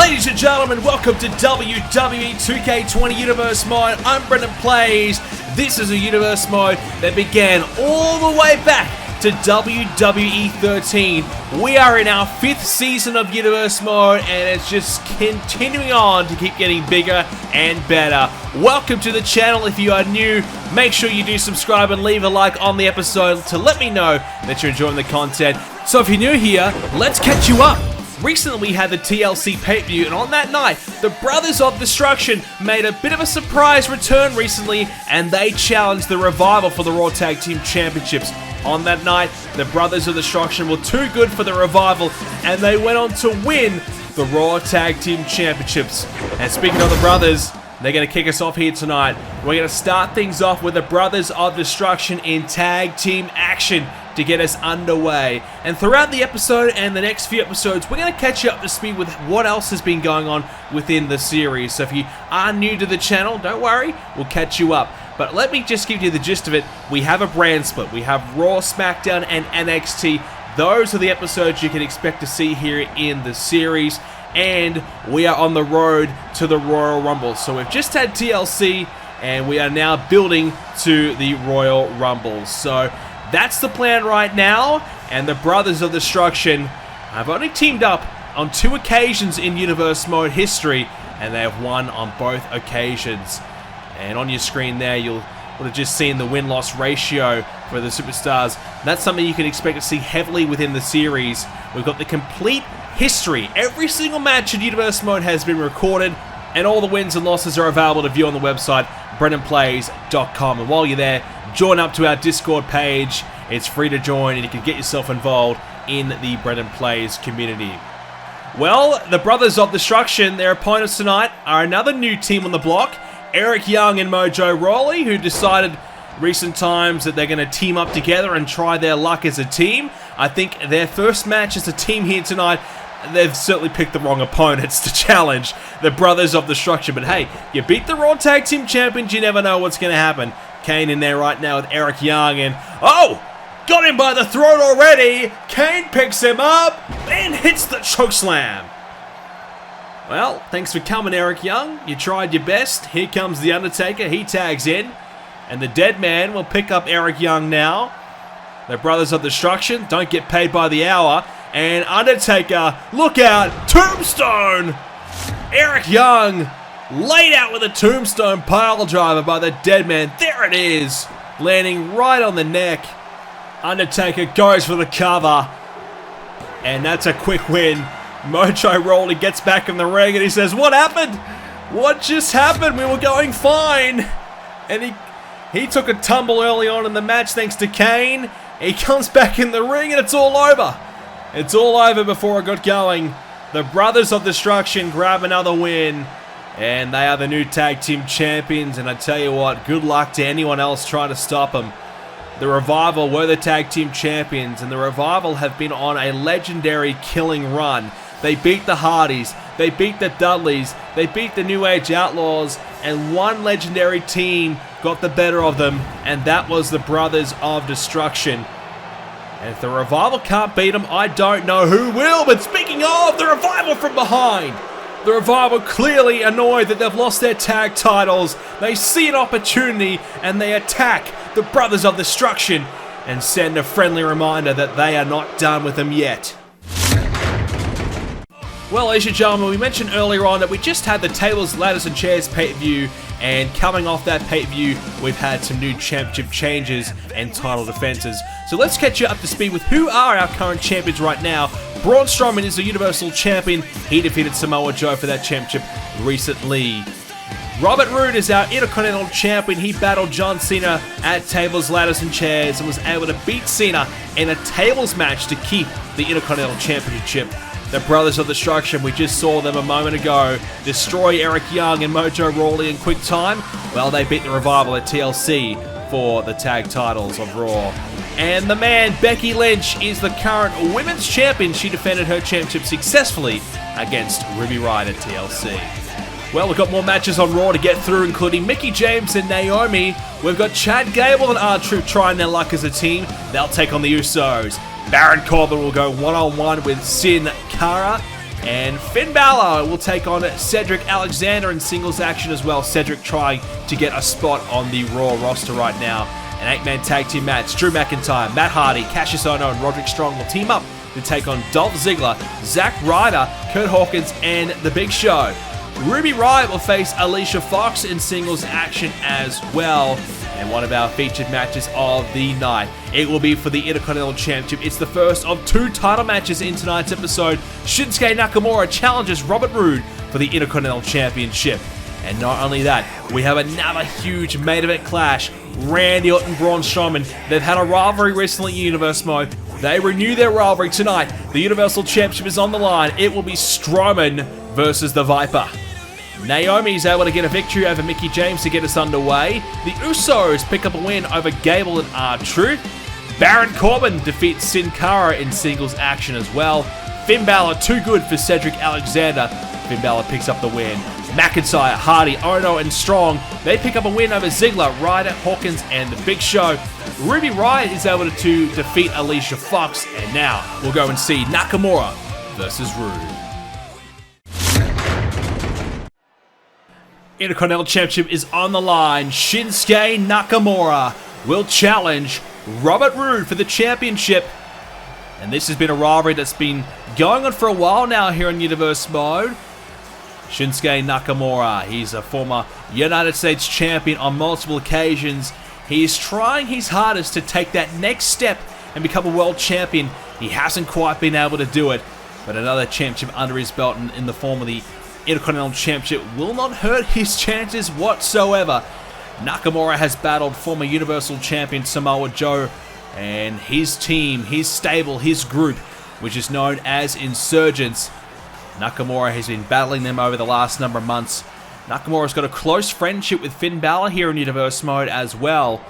Ladies and gentlemen, welcome to WWE 2k20 Universe Mode. I'm BrendenPlayz. This is a Universe Mode that began all the way back to WWE 13. We are in our 5th season of Universe Mode, and it's just continuing on to keep getting bigger and better. Welcome to the channel. If you are new, make sure you do subscribe and leave a like on the episode to let me know that you're enjoying the content. So if you're new here, let's catch you up. Recently we had the TLC pay-per-view, and on that night, the Brothers of Destruction made a bit of a surprise return recently, and they challenged the Revival for the Raw Tag Team Championships. On that night, the Brothers of Destruction were too good for the Revival, and they went on to win the Raw Tag Team Championships. And speaking of the Brothers, they're going to kick us off here tonight. We're going to start things off with the Brothers of Destruction in tag team action to get us underway. And throughout the episode and the next few episodes, we're going to catch you up to speed with what else has been going on within the series. So if you are new to the channel, don't worry, we'll catch you up. But let me just give you the gist of it. We have a brand split. We have Raw, SmackDown, and NXT. Those are the episodes you can expect to see here in the series. And we are on the road to the Royal Rumble. So we've just had TLC, and we are now building to the Royal Rumble. So that's the plan right now, and the Brothers of Destruction have only teamed up on 2 occasions in Universe Mode history, and they have won on both occasions. And on your screen there, you'll would have just seen the win-loss ratio for the superstars. That's something you can expect to see heavily within the series. We've got the complete history. Every single match in Universe Mode has been recorded, and all the wins and losses are available to view on the website, BrendenPlayz.com. And while you're there, join up to our Discord page. It's free to join, and you can get yourself involved in the BrendenPlayz community. Well, the Brothers of Destruction, their opponents tonight, are another new team on the block. Eric Young and Mojo Rawley, who decided recent times that they're going to team up together and try their luck as a team. I think their first match as a team here tonight, they've certainly picked the wrong opponents to challenge the Brothers of Destruction. But hey, you beat the Raw Tag Team Champions, you never know what's going to happen. Kane in there right now with Eric Young, and oh! Got him by the throat already! Kane picks him up and hits the chokeslam. Well, thanks for coming, Eric Young. You tried your best. Here comes The Undertaker. He tags in. And the Dead Man will pick up Eric Young now. The Brothers of Destruction don't get paid by the hour. And Undertaker, look out! Tombstone! Eric Young laid out with a tombstone pile driver by the Dead Man. There it is. Landing right on the neck. Undertaker goes for the cover. And that's a quick win. Mojo Rawley gets back in the ring and he says, "What happened? What just happened? We were going fine." And he took a tumble early on in the match thanks to Kane. He comes back in the ring and it's all over. It's all over before it got going. The Brothers of Destruction grab another win. And they are the new tag team champions. And I tell you what, good luck to anyone else trying to stop them. The Revival were the tag team champions, and the Revival have been on a legendary killing run. They beat the Hardys, they beat the Dudleys, they beat the New Age Outlaws, and one legendary team got the better of them, and that was the Brothers of Destruction. And if the Revival can't beat them, I don't know who will. But speaking of the Revival from behind, the Revival clearly annoyed that they've lost their tag titles. They see an opportunity and they attack the Brothers of Destruction and send a friendly reminder that they are not done with them yet. Well, ladies and gentlemen, we mentioned earlier on that we just had the Tables, Ladders and Chairs pay-per-view, and coming off that pay-per-view, we've had some new championship changes and title defenses. So let's catch you up to speed with who are our current champions right now. Braun Strowman is the Universal Champion. He defeated Samoa Joe for that championship recently. Robert Roode is our Intercontinental Champion. He battled John Cena at Tables, Ladders and Chairs and was able to beat Cena in a tables match to keep the Intercontinental Championship. The Brothers of Destruction, we just saw them a moment ago destroy Eric Young and Mojo Rawley in quick time. Well, they beat the Revival at TLC for the tag titles of Raw. And the man, Becky Lynch, is the current Women's Champion. She defended her championship successfully against Ruby Riott at TLC. Well, we've got more matches on Raw to get through, including Mickie James and Naomi. We've got Chad Gable and R-Truth trying their luck as a team. They'll take on the Usos. Baron Corbin will go one-on-one with Sin Cara. And Finn Balor will take on Cedric Alexander in singles action as well. Cedric trying to get a spot on the Raw roster right now. An 8-man tag team match. Drew McIntyre, Matt Hardy, Cassius Ohno, and Roderick Strong will team up to take on Dolph Ziggler, Zack Ryder, Kurt Hawkins, and The Big Show. Ruby Riott will face Alicia Fox in singles action as well. And one of our featured matches of the night. It will be for the Intercontinental Championship. It's the first of 2 title matches in tonight's episode. Shinsuke Nakamura challenges Robert Roode for the Intercontinental Championship. And not only that, we have another huge main event clash. Randy Orton and Braun Strowman. They've had a rivalry recently in Universe Mode. They renew their rivalry tonight. The Universal Championship is on the line. It will be Strowman versus the Viper. Naomi is able to get a victory over Mickie James to get us underway. The Usos pick up a win over Gable and R-Truth. Baron Corbin defeats Sin Cara in singles action as well. Finn Balor too good for Cedric Alexander. Finn Balor picks up the win. McIntyre, Hardy, Ohno, and Strong, they pick up a win over Ziggler, Ryder, Hawkins, and The Big Show. Ruby Riott is able to defeat Alicia Fox. And now we'll go and see Nakamura versus Roode. Intercontinental Championship is on the line. Shinsuke Nakamura will challenge Robert Roode for the championship. And this has been a rivalry that's been going on for a while now here in Universe Mode. Shinsuke Nakamura, he's a former United States champion on multiple occasions. He is trying his hardest to take that next step and become a world champion. He hasn't quite been able to do it, but another championship under his belt in the form of the Intercontinental Championship will not hurt his chances whatsoever. Nakamura has battled former Universal Champion Samoa Joe and his team, his stable, his group, which is known as Insurgents. Nakamura has been battling them over the last number of months. Nakamura's got a close friendship with Finn Balor here in Universe Mode as well.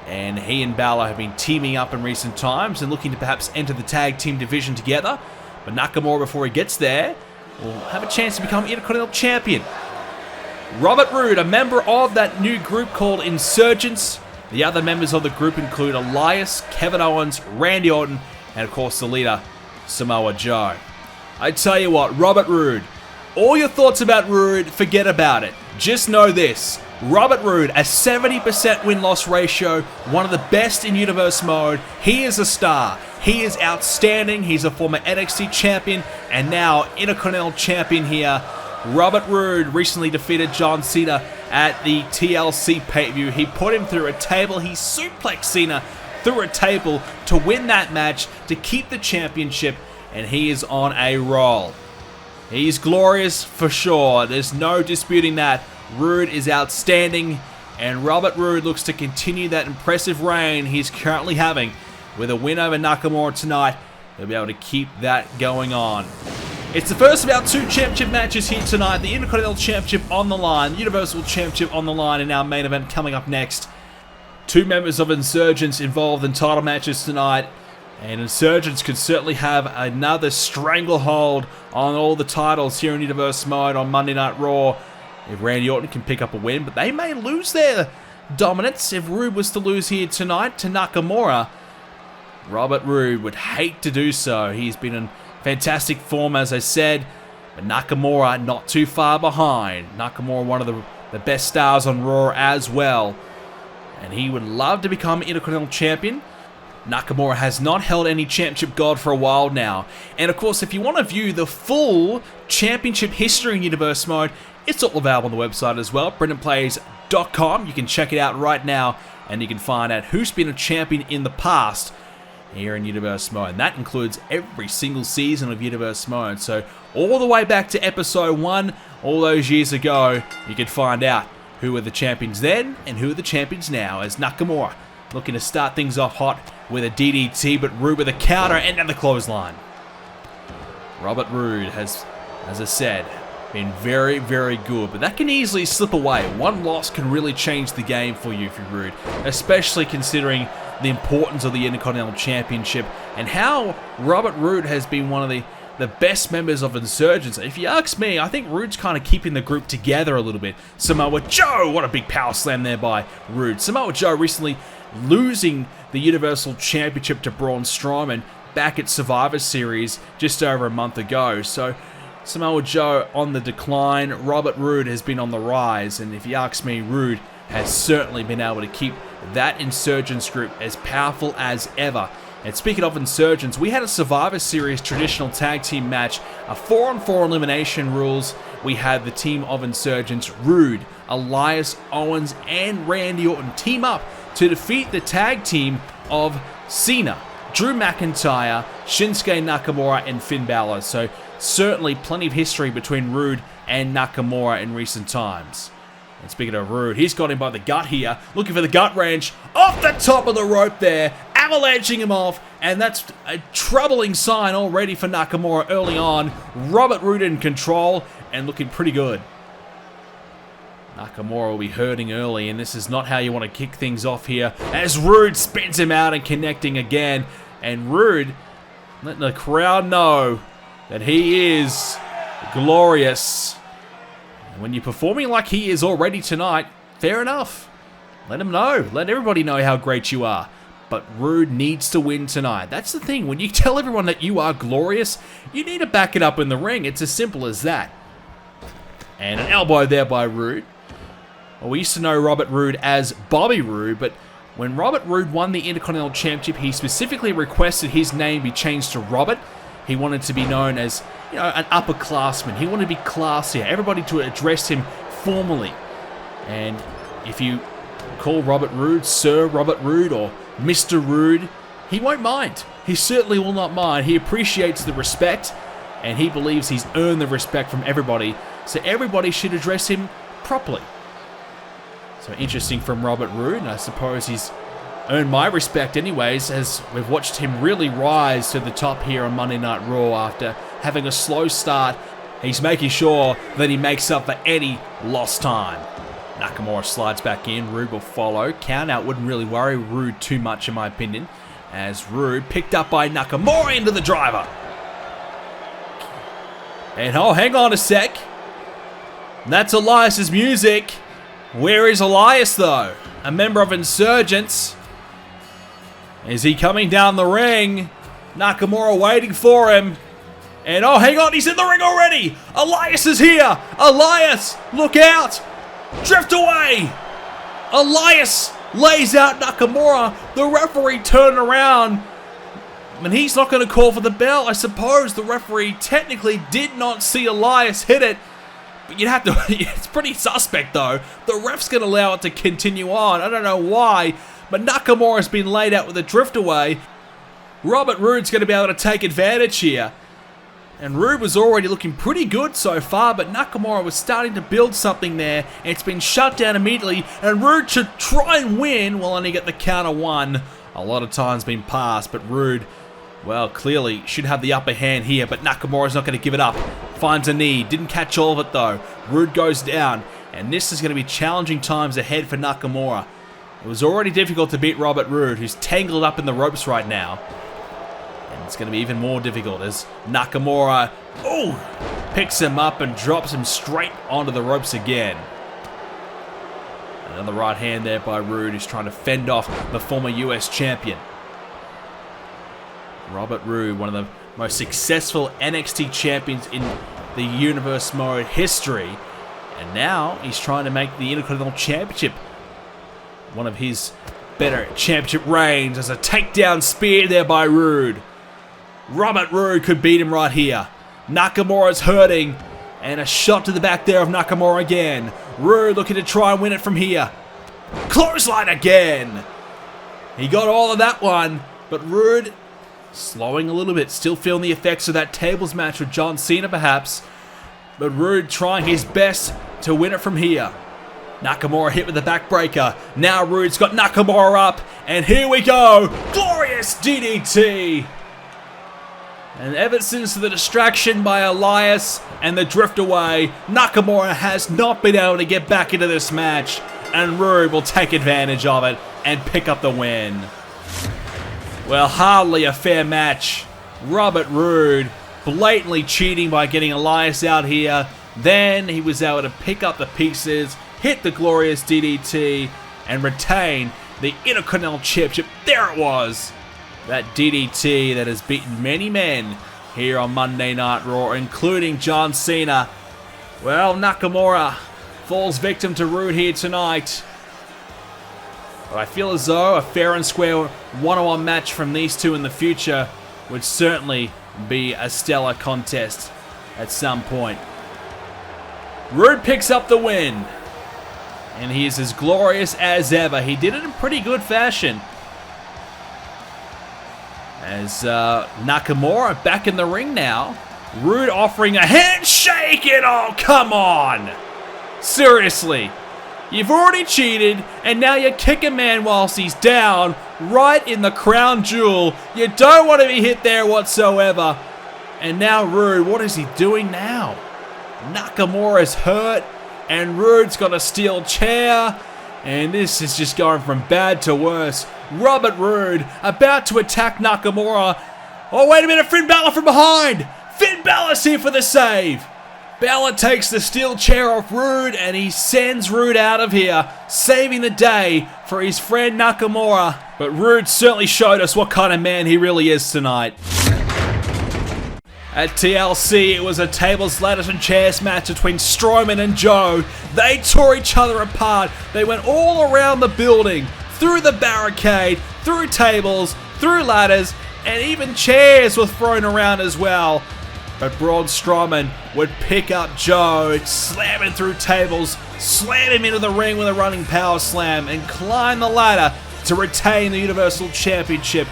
And he and Balor have been teaming up in recent times and looking to perhaps enter the tag team division together. But Nakamura, before he gets there, will have a chance to become Intercontinental Champion. Robert Roode, a member of that new group called Insurgents. The other members of the group include Elias, Kevin Owens, Randy Orton, and of course the leader, Samoa Joe. I tell you what, Robert Roode, all your thoughts about Roode, forget about it. Just know this, Robert Roode, a 70% win-loss ratio, one of the best in Universe Mode. He is a star. He is outstanding. He's a former NXT champion and now Intercontinental champion here. Robert Roode recently defeated John Cena at the TLC PPV. He put him through a table. He suplexed Cena through a table to win that match, to keep the championship, and he is on a roll. He's glorious for sure. There's no disputing that. Roode is outstanding, and Robert Roode looks to continue that impressive reign he's currently having. With a win over Nakamura tonight, he'll be able to keep that going on. It's the first of our 2 championship matches here tonight. The Intercontinental Championship on the line, Universal Championship on the line in our main event coming up next. 2 members of Insurgents involved in title matches tonight. And Insurgents could certainly have another stranglehold on all the titles here in Universe Mode on Monday Night Raw if Randy Orton can pick up a win. But they may lose their dominance if Roode was to lose here tonight to Nakamura. Robert Roode would hate to do so. He's been in fantastic form, as I said, but Nakamura not too far behind. Nakamura, one of the best stars on Raw as well, and he would love to become Intercontinental Champion. Nakamura has not held any championship gold for a while now, and of course, if you want to view the full championship history in Universe Mode, it's all available on the website as well, BrendenPlayz.com. You can check it out right now, and you can find out who's been a champion in the past here in Universe Mode. And that includes every single season of Universe Mode. So all the way back to episode 1, all those years ago, you can find out who were the champions then and who are the champions now, as Nakamura looking to start things off hot with a DDT, but Roode with a counter and then the clothesline. Robert Roode has, as I said, been very, very good, but that can easily slip away. One loss can really change the game for you if you're Roode, especially considering the importance of the Intercontinental Championship and how Robert Roode has been one of the best members of Insurgents. If you ask me, I think Roode's kind of keeping the group together a little bit. Samoa Joe, what a big power slam there by Roode. Samoa Joe recently losing the Universal Championship to Braun Strowman back at Survivor Series just over a month ago. So Samoa Joe on the decline. Robert Roode has been on the rise. And if you ask me, Roode has certainly been able to keep that Insurgents group as powerful as ever. And speaking of Insurgents, we had a Survivor Series traditional tag team match, a 4-on-4 elimination rules. We had the team of Insurgents, Roode, Elias, Owens, and Randy Orton team up to defeat the tag team of Cena, Drew McIntyre, Shinsuke Nakamura, and Finn Balor. So certainly plenty of history between Roode and Nakamura in recent times. And speaking of Roode, he's got him by the gut here, looking for the gut wrench, off the top of the rope there, avalanching him off, and that's a troubling sign already for Nakamura early on. Robert Roode in control, and looking pretty good. Nakamura will be hurting early, and this is not how you want to kick things off here, as Roode spins him out and connecting again, and Roode letting the crowd know that he is glorious. When you're performing like he is already tonight, fair enough. Let him know. Let everybody know how great you are. But Roode needs to win tonight. That's the thing. When you tell everyone that you are glorious, you need to back it up in the ring. It's as simple as that. And an elbow there by Roode. Well, we used to know Robert Roode as Bobby Roode, but when Robert Roode won the Intercontinental Championship, he specifically requested his name be changed to Robert. He wanted to be known as, you know, an upperclassman. He wanted to be classier. Everybody to address him formally. And if you call Robert Roode Sir Robert Roode or Mr. Roode, he won't mind. He certainly will not mind. He appreciates the respect, and he believes he's earned the respect from everybody. So everybody should address him properly. So interesting from Robert Roode, and I suppose he's earned my respect anyways, as we've watched him really rise to the top here on Monday Night Raw after having a slow start. He's making sure that he makes up for any lost time. Nakamura slides back in, Roode will follow. Count out wouldn't really worry Roode too much in my opinion, as Roode picked up by Nakamura into the driver. And oh, hang on a sec. That's Elias's music. Where is Elias though? A member of Insurgents. Is he coming down the ring? Nakamura waiting for him. And oh, hang on, he's in the ring already. Elias is here. Elias, look out. Drift away. Elias lays out Nakamura. The referee turned around. And he's not going to call for the bell. I suppose the referee technically did not see Elias hit it. But you'd have to, it's pretty suspect though. The ref's going to allow it to continue on. I don't know why. But Nakamura's been laid out with a drift away. Robert Roode's going to be able to take advantage here. And Roode was already looking pretty good so far, but Nakamura was starting to build something there. And it's been shut down immediately. And Roode should try and win. Will only get the counter one. A lot of time's been passed, but Roode, well, clearly should have the upper hand here. But Nakamura's not going to give it up. Finds a knee. Didn't catch all of it though. Roode goes down. And this is going to be challenging times ahead for Nakamura. It was already difficult to beat Robert Roode, who's tangled up in the ropes right now. And it's going to be even more difficult as Nakamura, picks him up and drops him straight onto the ropes again. Another right hand there by Roode, who's trying to fend off the former US champion. Robert Roode, one of the most successful NXT champions in the Universe Mode history. And now he's trying to make the Intercontinental Championship one of his better championship reigns, as a takedown spear there by Roode. Robert Roode could beat him right here. Nakamura's hurting, and a shot to the back there of Nakamura again. Roode looking to try and win it from here. Clothesline again. He got all of that one, but Roode slowing a little bit, still feeling the effects of that tables match with John Cena perhaps. But Roode trying his best to win it from here. Nakamura hit with the backbreaker. Now Roode's got Nakamura up. And here we go. Glorious DDT. And ever since the distraction by Elias and the drift away, Nakamura has not been able to get back into this match. And Roode will take advantage of it and pick up the win. Well, hardly a fair match. Robert Roode blatantly cheating by getting Elias out here. Then he was able to pick up the pieces, hit the glorious DDT, and retain the Intercontinental Championship. There it was. That DDT that has beaten many men here on Monday Night Raw, including John Cena. Well, Nakamura falls victim to Roode here tonight. But I feel as though a fair and square one-on-one match from these two in the future would certainly be a stellar contest at some point. Roode picks up the win. And he is as glorious as ever. He did it in pretty good fashion. As Nakamura back in the ring now. Roode offering a handshake, and oh, come on! Seriously. You've already cheated, and now you kick a man whilst he's down, right in the crown jewel. You don't want to be hit there whatsoever. And now Roode, what is he doing now? Nakamura's hurt, and Roode's got a steel chair, and this is just going from bad to worse. Robert Roode about to attack Nakamura. Oh, wait a minute, Finn Balor from behind! Finn Balor's here for the save! Balor takes the steel chair off Roode, and he sends Roode out of here, saving the day for his friend Nakamura. But Roode certainly showed us what kind of man he really is tonight. At TLC, it was a tables, ladders and chairs match between Strowman and Joe. They tore each other apart. They went all around the building, through the barricade, through tables, through ladders, and even chairs were thrown around as well. But Braun Strowman would pick up Joe, slam him through tables, slam him into the ring with a running power slam, and climb the ladder to retain the Universal Championship.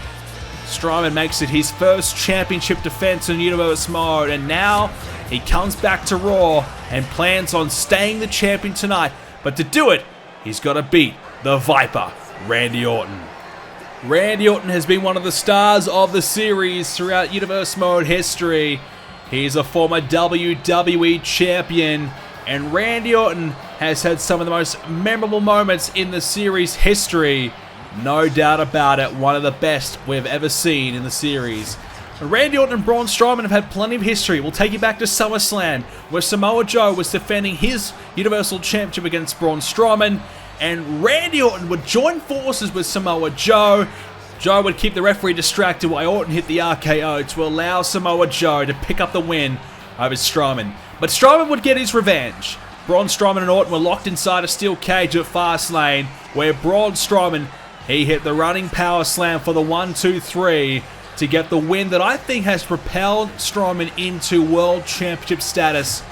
Strowman makes it his first championship defense in Universe mode, and now he comes back to Raw and plans on staying the champion tonight. But to do it, he's got to beat the Viper, Randy Orton. Randy Orton has been one of the stars of the series throughout Universe mode history. He's a former WWE champion, and Randy Orton has had some of the most memorable moments in the series history. No doubt about it, one of the best we've ever seen in the series. Randy Orton and Braun Strowman have had plenty of history. We'll take you back to SummerSlam, where Samoa Joe was defending his Universal Championship against Braun Strowman, and Randy Orton would join forces with Samoa Joe. Joe would keep the referee distracted while Orton hit the RKO to allow Samoa Joe to pick up the win over Strowman. But Strowman would get his revenge. Braun Strowman and Orton were locked inside a steel cage at Fastlane, where Braun Strowman, he hit the running power slam for the 1-2-3 to get the win that I think has propelled Strowman into World Championship status.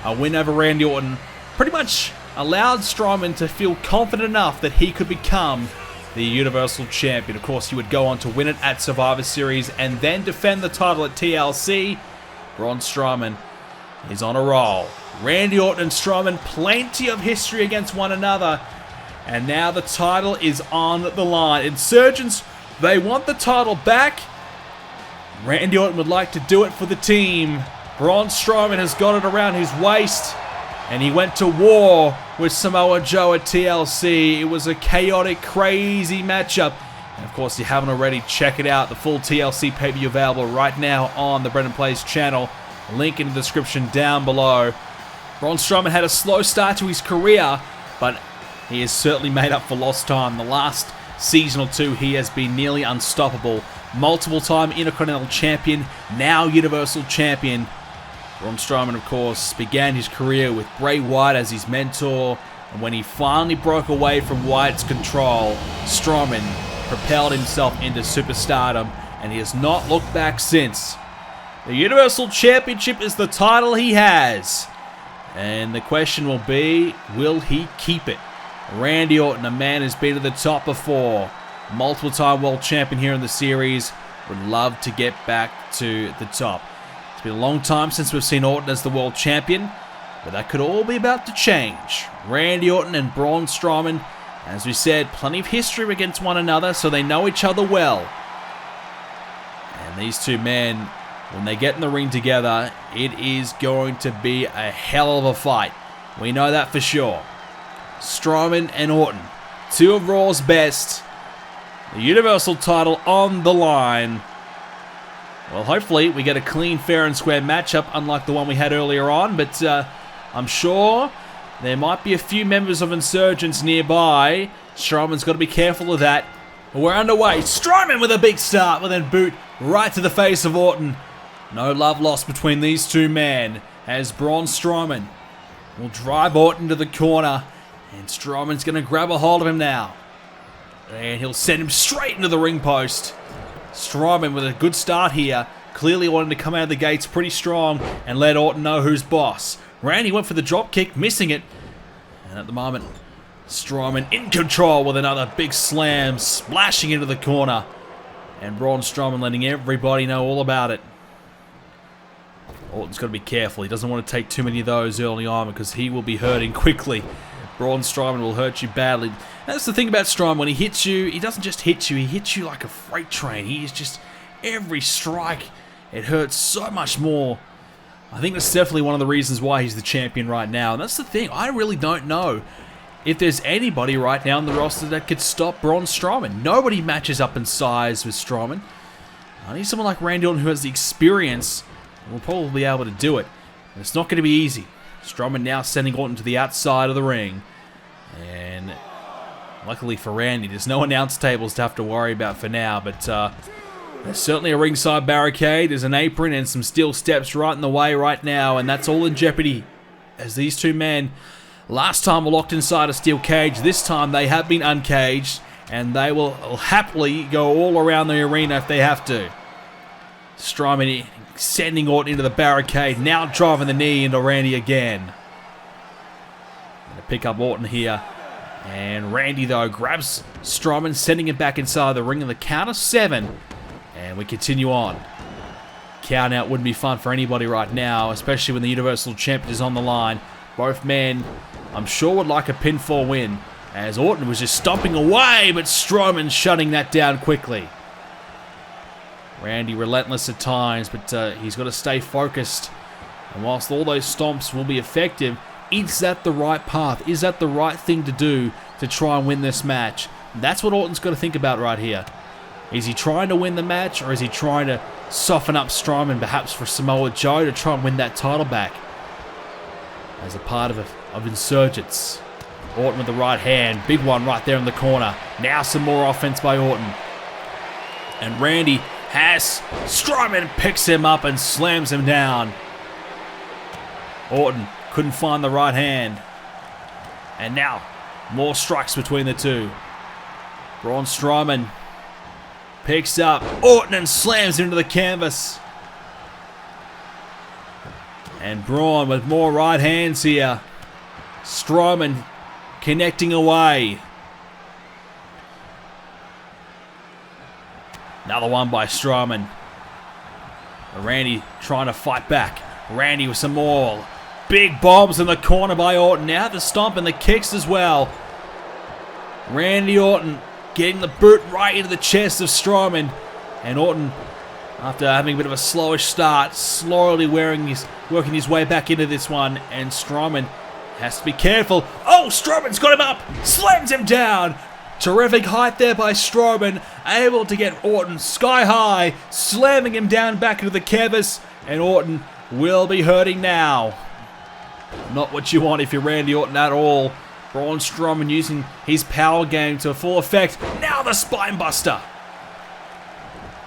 A win over Randy Orton pretty much allowed Strowman to feel confident enough that he could become the Universal Champion. Of course, he would go on to win it at Survivor Series and then defend the title at TLC. Braun Strowman is on a roll. Randy Orton and Strowman, plenty of history against one another. And now the title is on the line. Insurgents, they want the title back. Randy Orton would like to do it for the team. Braun Strowman has got it around his waist, and he went to war with Samoa Joe at TLC. It was a chaotic, crazy matchup. And of course, if you haven't already, check it out. The full TLC PPV available right now on the BrendenPlayz channel. Link in the description down below. Braun Strowman had a slow start to his career, but he has certainly made up for lost time. The last season or two, he has been nearly unstoppable. Multiple-time Intercontinental Champion, now Universal Champion. Braun Strowman, of course, began his career with Bray Wyatt as his mentor, and when he finally broke away from Wyatt's control, Strowman propelled himself into superstardom, and he has not looked back since. The Universal Championship is the title he has, and the question will be, will he keep it? Randy Orton, a man who's been to the top before, multiple-time world champion here in the series, would love to get back to the top. It's been a long time since we've seen Orton as the world champion, but that could all be about to change. Randy Orton and Braun Strowman, as we said, plenty of history against one another, so they know each other well. And these two men, when they get in the ring together, it is going to be a hell of a fight. We know that for sure. Strowman and Orton, two of Raw's best. The Universal title on the line. Well, hopefully we get a clean, fair and square matchup, unlike the one we had earlier on, but I'm sure there might be a few members of Insurgents nearby. Strowman's got to be careful of that. But we're underway. Strowman with a big start, with a boot right to the face of Orton. No love lost between these two men as Braun Strowman will drive Orton to the corner, and Strowman's going to grab a hold of him now. And he'll send him straight into the ring post. Strowman with a good start here, clearly wanting to come out of the gates pretty strong and let Orton know who's boss. Randy went for the drop kick, missing it. And at the moment, Strowman in control with another big slam, splashing into the corner. And Braun Strowman letting everybody know all about it. Orton's got to be careful. He doesn't want to take too many of those early on because he will be hurting quickly. Braun Strowman will hurt you badly. That's the thing about Strowman. When he hits you, he doesn't just hit you. He hits you like a freight train. He is just... every strike, it hurts so much more. I think that's definitely one of the reasons why he's the champion right now. And that's the thing. I really don't know if there's anybody right now in the roster that could stop Braun Strowman. Nobody matches up in size with Strowman. I need someone like Randy Orton who has the experience and will probably be able to do it. And it's not going to be easy. Strowman now sending Orton to the outside of the ring. And luckily for Randy, there's no announce tables to have to worry about for now. But there's certainly a ringside barricade. There's an apron and some steel steps right in the way right now. And that's all in jeopardy as these two men last time were locked inside a steel cage. This time they have been uncaged. And they will happily go all around the arena if they have to. Strowman sending Orton into the barricade. Now driving the knee into Randy again. Going to pick up Orton here. And Randy, though, grabs Strowman, sending him back inside the ring in the count of 7. And we continue on. Count out wouldn't be fun for anybody right now, especially when the Universal Champion is on the line. Both men, I'm sure, would like a pinfall win, as Orton was just stomping away, but Strowman shutting that down quickly. Randy relentless at times, but he's got to stay focused. And whilst all those stomps will be effective, is that the right path? Is that the right thing to do to try and win this match? That's what Orton's got to think about right here. Is he trying to win the match, or is he trying to soften up Strowman, perhaps for Samoa Joe, to try and win that title back as a part of Insurgents? Orton with the right hand, big one right there in the corner. Now some more offense by Orton. And Randy has Strowman, picks him up and slams him down. Orton couldn't find the right hand. And now, more strikes between the two. Braun Strowman picks up Orton and slams him into the canvas. And Braun with more right hands here. Strowman connecting away. Another one by Strowman. Randy trying to fight back. Randy with some more big bombs in the corner by Orton. Now the stomp and the kicks as well. Randy Orton getting the boot right into the chest of Strowman. And Orton, after having a bit of a slowish start, slowly working his way back into this one. And Strowman has to be careful. Oh, Strowman's got him up. Slams him down. Terrific height there by Strowman. Able to get Orton sky high. Slamming him down back into the canvas. And Orton will be hurting now. Not what you want if you're Randy Orton at all. Braun Strowman using his power game to full effect. Now the spine buster.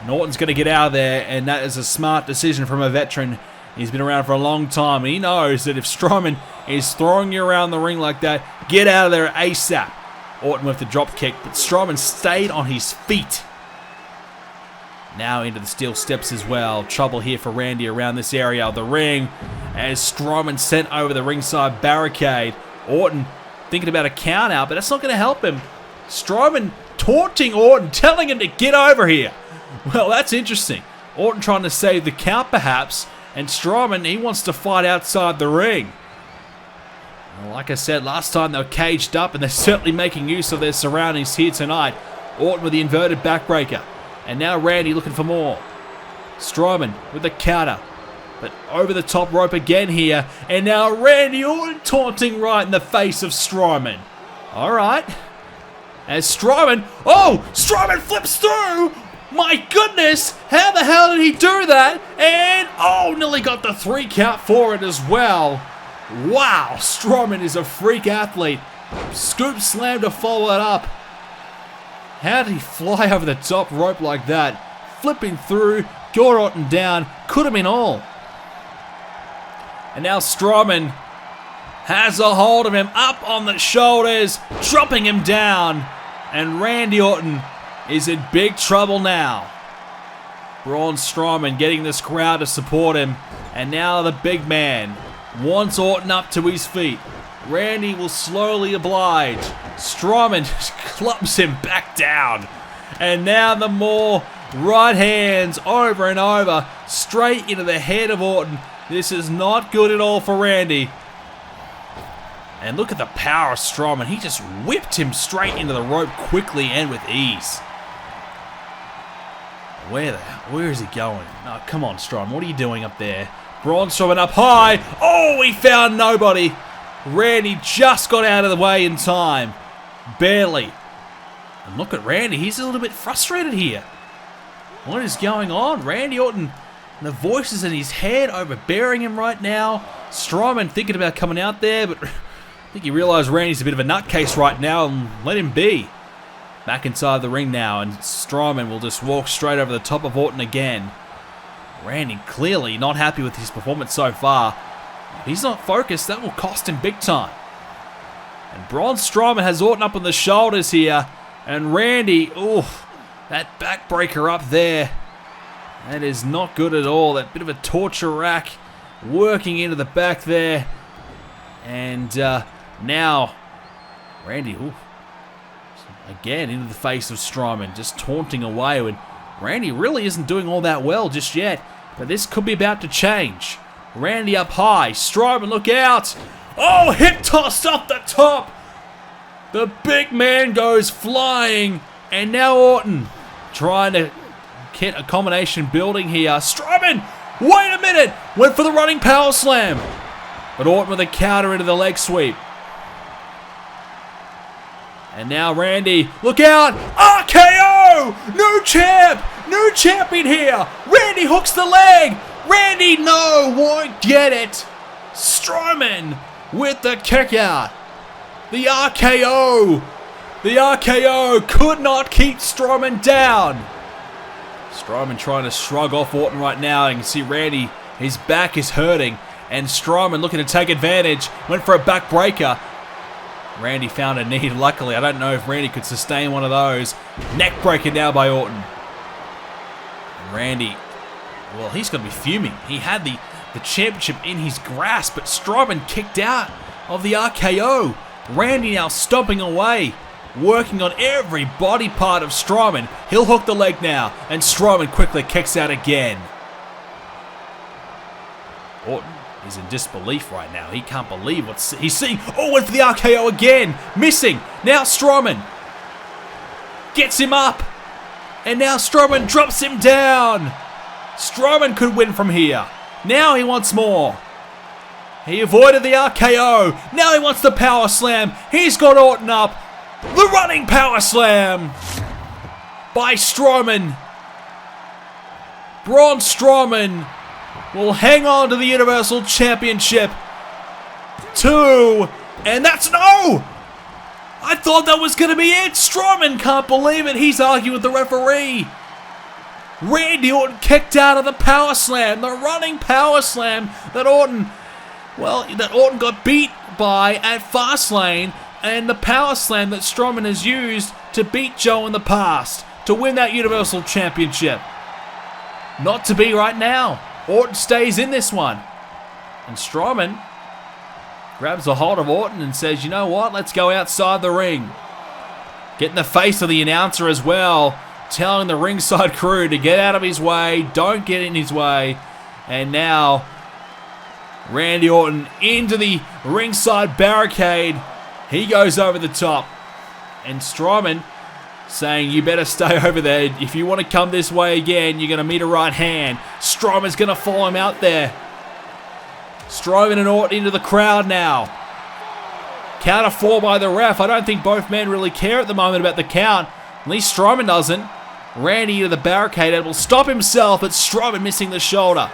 And Orton's going to get out of there. And that is a smart decision from a veteran. He's been around for a long time. And he knows that if Strowman is throwing you around the ring like that, get out of there ASAP. Orton with the drop kick, but Strowman stayed on his feet. Now into the steel steps as well. Trouble here for Randy around this area of the ring as Strowman sent over the ringside barricade. Orton thinking about a count out, but that's not going to help him. Strowman taunting Orton, telling him to get over here. Well, that's interesting. Orton trying to save the count perhaps, and Strowman, he wants to fight outside the ring. Like I said, last time they were caged up, and they're certainly making use of their surroundings here tonight. Orton with the inverted backbreaker. And now Randy looking for more. Strowman with the counter. But over the top rope again here. And now Randy Orton taunting right in the face of Strowman. Alright. As Strowman... Oh! Strowman flips through! My goodness! How the hell did he do that? And... Oh! Nearly got the 3 count for it as well. Wow, Strowman is a freak athlete. Scoop slam to follow it up. How did he fly over the top rope like that? Flipping through, got Orton down, could have been all. And now Strowman has a hold of him, up on the shoulders, dropping him down. And Randy Orton is in big trouble now. Braun Strowman getting this crowd to support him. And now the big man wants Orton up to his feet. Randy will slowly oblige. Strowman just clubs him back down. And now the more right hands over and over, straight into the head of Orton. This is not good at all for Randy. And look at the power of Strowman. He just whipped him straight into the rope quickly and with ease. Where is he going? Oh, come on, Strowman. What are you doing up there? Braun Strowman up high. Oh, he found nobody. Randy just got out of the way in time. Barely. And look at Randy. He's a little bit frustrated here. What is going on? Randy Orton, the voices in his head overbearing him right now. Strowman thinking about coming out there, but I think he realized Randy's a bit of a nutcase right now and let him be. Back inside the ring now, and Strowman will just walk straight over the top of Orton again. Randy clearly not happy with his performance so far. If he's not focused, that will cost him big time. And Braun Strowman has Orton up on the shoulders here. And Randy, oof, that backbreaker up there. That is not good at all. That bit of a torture rack working into the back there. And now, Randy, oof, again into the face of Strowman, just taunting away. And Randy really isn't doing all that well just yet. But this could be about to change. Randy up high. Strowman, look out. Oh, hip toss off the top. The big man goes flying. And now Orton trying to get a combination building here. Strowman, wait a minute. Went for the running power slam. But Orton with a counter into the leg sweep. And now Randy, look out. RKO. New champ. New champion here. Randy hooks the leg. Randy, no, won't get it. Strowman with the kick out. The RKO. The RKO could not keep Strowman down. Strowman trying to shrug off Orton right now. You can see Randy, his back is hurting. And Strowman looking to take advantage. Went for a backbreaker. Randy found a knee, luckily. I don't know if Randy could sustain one of those. Neck breaker now by Orton. And Randy, well, he's going to be fuming. He had the championship in his grasp, but Strowman kicked out of the RKO. Randy now stomping away, working on every body part of Strowman. He'll hook the leg now, and Strowman quickly kicks out again. Orton is in disbelief right now. He can't believe what he's seeing. Oh, went for the RKO again. Missing. Now Strowman gets him up. And now Strowman drops him down. Strowman could win from here. Now he wants more. He avoided the RKO. Now he wants the power slam. He's got Orton up. The running power slam by Strowman. Braun Strowman will hang on to the Universal Championship. 2. And that's no! I thought that was going to be it. Strowman can't believe it. He's arguing with the referee. Randy Orton kicked out of the power slam. The running power slam that Orton got beat by at Fastlane. And the power slam that Strowman has used to beat Joe in the past. To win that Universal Championship. Not to be right now. Orton stays in this one. And Strowman grabs a hold of Orton and says, you know what, let's go outside the ring. Get in the face of the announcer as well, telling the ringside crew to get out of his way, don't get in his way. And now, Randy Orton into the ringside barricade. He goes over the top. And Strowman saying, you better stay over there. If you want to come this way again, you're going to meet a right hand. Strowman's going to follow him out there. Strowman and Orton into the crowd now. Count of 4 by the ref. I don't think both men really care at the moment about the count. At least Strowman doesn't. Randy into the barricade. It will stop himself, but Strowman missing the shoulder.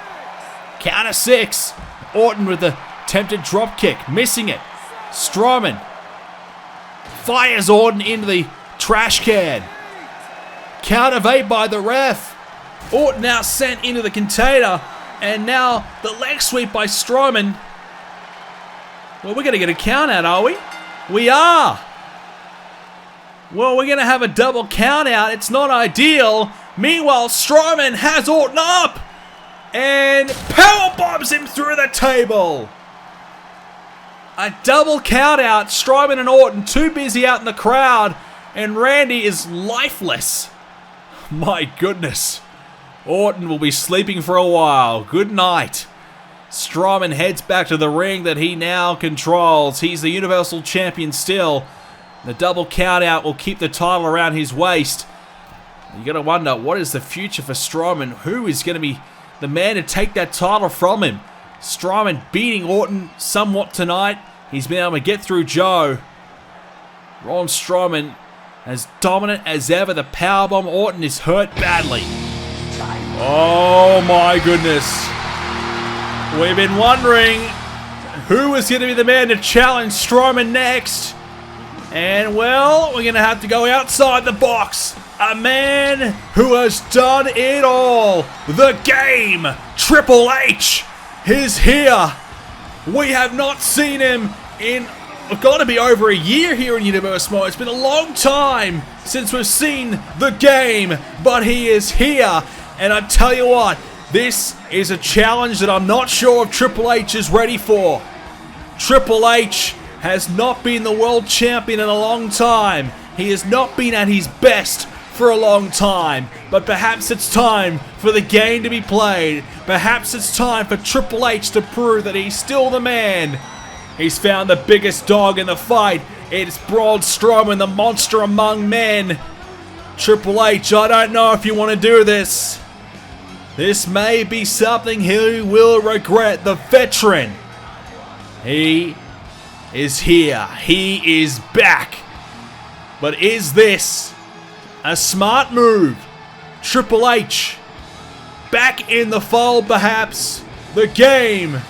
Count of 6. Orton with the attempted drop kick. Missing it. Strowman fires Orton into the trash can. Count of 8 by the ref. Orton now sent into the container. And now the leg sweep by Strowman. Well, we're going to get a count out, are we? We are. Well, we're going to have a double count out. It's not ideal. Meanwhile, Strowman has Orton up. And powerbombs him through the table. A double count out. Strowman and Orton too busy out in the crowd. And Randy is lifeless. My goodness. Orton will be sleeping for a while. Good night. Strowman heads back to the ring that he now controls. He's the Universal Champion still. The double count out will keep the title around his waist. You got to wonder, what is the future for Strowman? Who is going to be the man to take that title from him? Strowman beating Orton somewhat tonight. He's been able to get through Joe. Braun Strowman as dominant as ever. The powerbomb. Orton is hurt badly. Oh my goodness. We've been wondering who was going to be the man to challenge Strowman next. And well, we're going to have to go outside the box. A man who has done it all. The Game, Triple H, is here. We have not seen him in, got to be over a year here in Universe Mode. It's been a long time since we've seen the Game, but he is here. And I tell you what, this is a challenge that I'm not sure if Triple H is ready for. Triple H has not been the world champion in a long time. He has not been at his best for a long time. But perhaps it's time for the game to be played. Perhaps it's time for Triple H to prove that he's still the man. He's found the biggest dog in the fight. It's Braun Strowman, the monster among men. Triple H, I don't know if you want to do this. This may be something he will regret. The veteran. He is here. He is back. But is this a smart move? Triple H back in the fold perhaps. The Game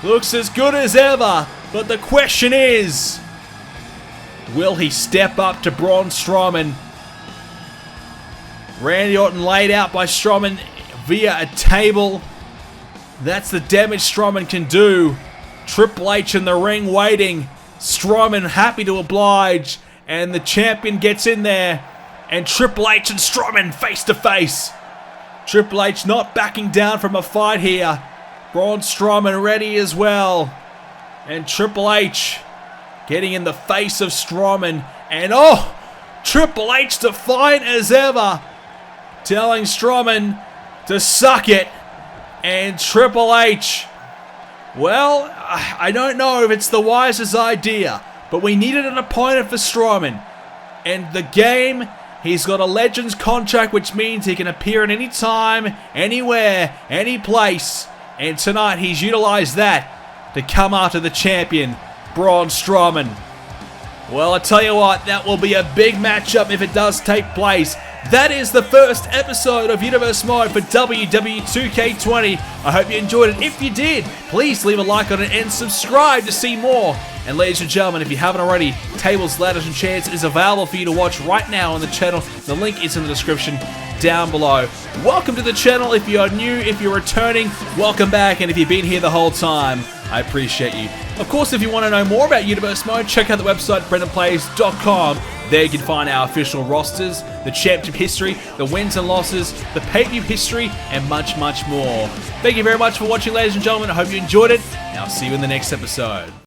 looks as good as ever. But the question is, will he step up to Braun Strowman? Randy Orton laid out by Strowman via a table. That's the damage Strowman can do. Triple H in the ring waiting. Strowman happy to oblige. And the champion gets in there. And Triple H and Strowman face to face. Triple H not backing down from a fight here. Braun Strowman ready as well. And Triple H getting in the face of Strowman. And oh, Triple H defiant as ever. Telling Strowman to suck it. And Triple H, well, I don't know if it's the wisest idea, but we needed an opponent for Strowman. And the Game, he's got a Legends contract, which means he can appear at any time, anywhere, any place. And tonight he's utilized that to come after the champion, Braun Strowman. Well, I tell you what, that will be a big matchup if it does take place. That is the first episode of Universe Mode for WWE 2k20. I hope you enjoyed it. If you did, please leave a like on it and subscribe to see more. And ladies and gentlemen, if you haven't already, Tables, Ladders and Chairs is available for you to watch right now on the channel. The link is in the description down below. Welcome to the channel. If you are new, if you're returning, welcome back. And if you've been here the whole time, I appreciate you. Of course, if you want to know more about Universe Mode, check out the website BrendenPlayz.com. There you can find our official rosters, the championship history, the wins and losses, the pay-per-view history, and much, much more. Thank you very much for watching, ladies and gentlemen. I hope you enjoyed it, and I'll see you in the next episode.